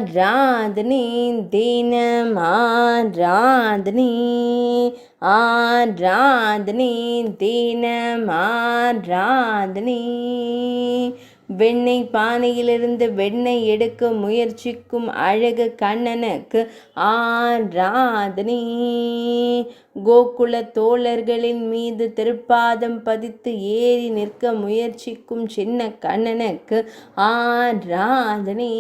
ஆராதனை தினம் ஆராதனை ஆராதனை தினம் ஆராதனை. வெண்ணெய் பானையிலிருந்து வெண்ணெய் எடுக்க முயற்சிக்கும் அழகு கண்ணனுக்கு ஆராதனை. கோகுல தோழர்களின் மீது திருப்பாதம் பதித்து ஏறி நிற்க முயற்சிக்கும் சின்ன கண்ணனுக்கு ஆராதனை.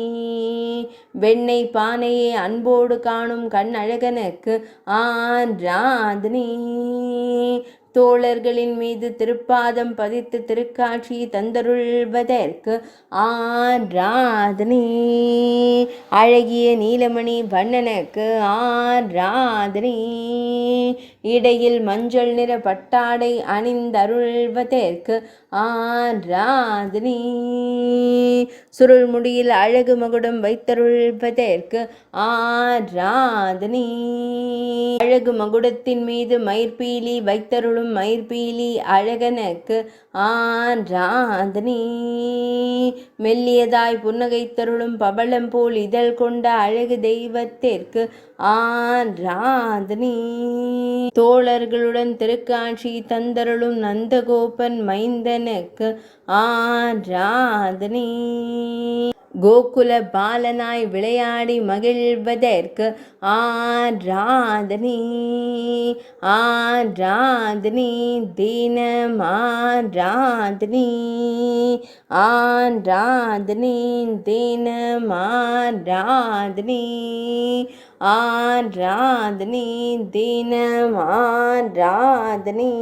வெண்ணெய் பானையை அன்போடு காணும் கண்ணழகனுக்கு ஆராதனை. தோழர்களின் மீது திருப்பாதம் பதித்து திருக்காட்சி தந்தருள்வதற்கு ஆராதனை. அழகிய நீலமணி வண்ணனுக்கு ஆராதனை. இடையில் மஞ்சள் நிற பட்டாடை அணிந்தருள்வதற்கு ஆராதனை. சுருள்முடியில் அழகு மகுடம் வைத்தருள்வதற்கு ஆராதனை. அழகு மகுடத்தின் மீது மயிர்பீலி வைத்தருளும் மயிர்பீலி அழகனுக்கு ஆராதனை. மெல்லியதாய் புன்னகைத்தருளும் பவளம் போல் இதழ் கொண்ட அழகு தெய்வத்திற்கு ஆராதனை. தோழர்களுடன் திருக்காட்சி தந்தருளும் நந்தகோபன் மைந்தனுக்கு ஆராதனை. கோகுல பாலனாய் விளையாடி மகிழ்வதற்கு ஆராதனை. ஆராதனை தினம் ஆராதனை. ஆராதனை தினம் ஆராதனை. ஆராதனை தினம் ஆராதனை.